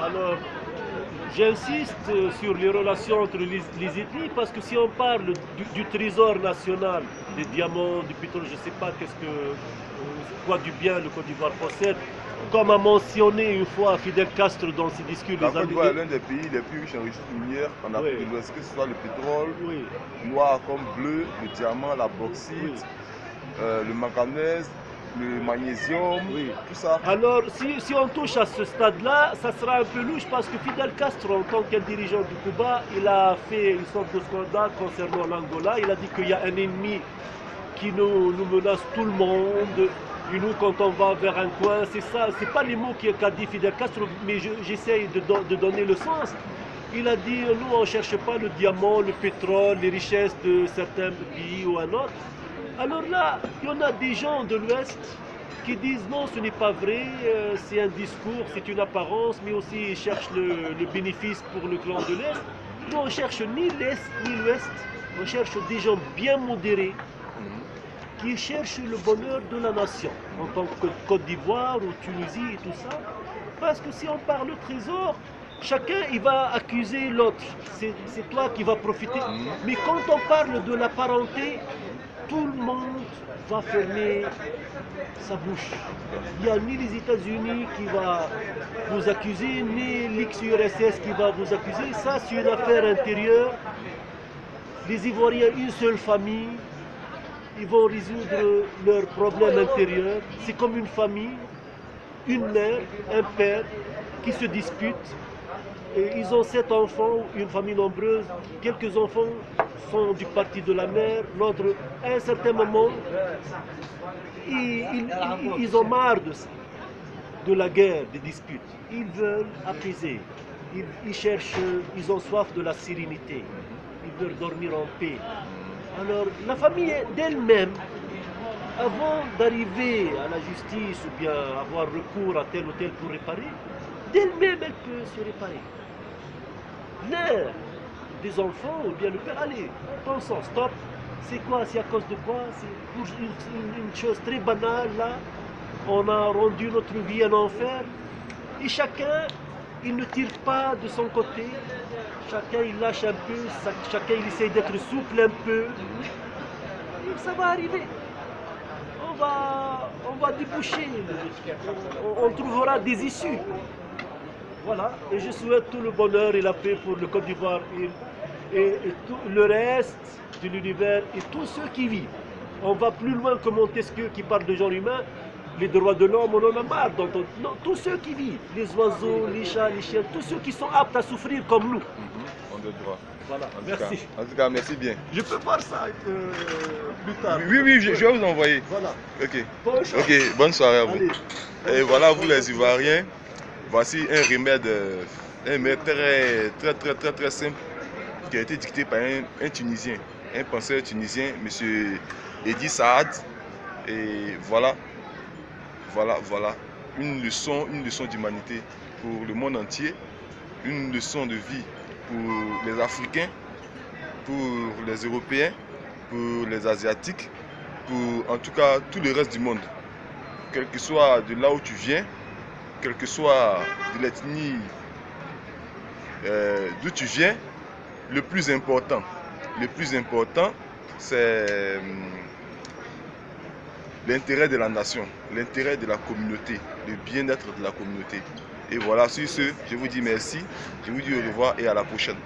Alors, j'insiste sur les relations entre les ethnies parce que si on parle du trésor national, des diamants, du pétrole, je ne sais pas quoi du bien le Côte d'Ivoire possède, comme a mentionné une fois Fidel Castro dans ses discours La les Côte années. d'Ivoire est l'un des pays les plus riches en ressources minières en Afrique Oui, de l'Ouest, que ce soit le pétrole, oui, noir comme bleu, le diamant, la oui, bauxite, le manganèse, le magnésium, oui. tout ça. Alors, si on touche à ce stade-là, ça sera un peu louche parce que Fidel Castro, en tant que dirigeant du Cuba, il a fait une sorte de scandale concernant l'Angola. Il a dit qu'il y a un ennemi qui nous menace tout le monde. Et nous, quand on va vers un coin, c'est ça, c'est pas les mots qu'a dit Fidel Castro, mais j'essaye de donner le sens. Il a dit, nous, on ne cherche pas le diamant, le pétrole, les richesses de certains pays ou un autre. Alors là, il y en a des gens de l'Ouest qui disent non, ce n'est pas vrai, c'est un discours, c'est une apparence, mais aussi ils cherchent le bénéfice pour le clan de l'Est. Nous, on cherche ni l'Est ni l'Ouest, on cherche des gens bien modérés, qui cherchent le bonheur de la nation, en tant que Côte d'Ivoire ou Tunisie et tout ça. Parce que si on parle de trésor, chacun il va accuser l'autre. C'est toi qui vas profiter. Mais quand on parle de la parenté, tout le monde va fermer sa bouche. Il n'y a ni les États-Unis qui va vous accuser, ni l'ex-URSS qui va vous accuser. Ça, c'est une affaire intérieure. Les Ivoiriens, une seule famille, ils vont résoudre leurs problèmes intérieurs. C'est comme une famille, une mère, un père qui se disputent. Et ils ont 7 enfants, une famille nombreuse. Quelques enfants sont du parti de la mère, l'autre, à un certain moment, ils ont marre de ça, de la guerre, des disputes. Ils veulent apaiser. Ils cherchent, ils ont soif de la sérénité. Ils veulent dormir en paix. Alors, la famille d'elle-même, avant d'arriver à la justice ou bien avoir recours à tel ou tel pour réparer, d'elle-même, elle peut se réparer. L'un des enfants ou bien le père, allez, pensons, stop, c'est quoi, c'est à cause de quoi, c'est pour une chose très banale, là, on a rendu notre vie un enfer, et chacun, il ne tire pas de son côté, chacun il lâche un peu, chacun il essaie d'être souple un peu, et ça va arriver. On va déboucher, on trouvera des issues. Voilà, et je souhaite tout le bonheur et la paix pour le Côte d'Ivoire et tout le reste de l'univers et tous ceux qui vivent. On va plus loin que Montesquieu qui parle de genre humain, les droits de l'homme, on en a marre. Non, tous ceux qui vivent, les oiseaux, les chats, les chiens, tous ceux qui sont aptes à souffrir comme nous. On a le droit. Voilà, En merci. en tout cas, merci bien. Je peux voir ça plus tard. Oui, oui, je vais vous envoyer. Voilà. Ok. Bonne chance. Ok, bonne soirée à vous. Allez. Et voilà, vous les Ivoiriens, voici un remède très simple qui a été dicté par un Tunisien, un penseur tunisien, M. Edi Saad. Et voilà, voilà, une leçon d'humanité pour le monde entier, une leçon de vie pour les Africains, pour les Européens, pour les Asiatiques, pour en tout cas tout le reste du monde. Quel que soit de là où tu viens, quel que soit de l'ethnie d'où tu viens, le plus important, c'est l'intérêt de la nation, l'intérêt de la communauté, le bien-être de la communauté. Et voilà, sur ce, je vous dis merci, je vous dis au revoir et à la prochaine.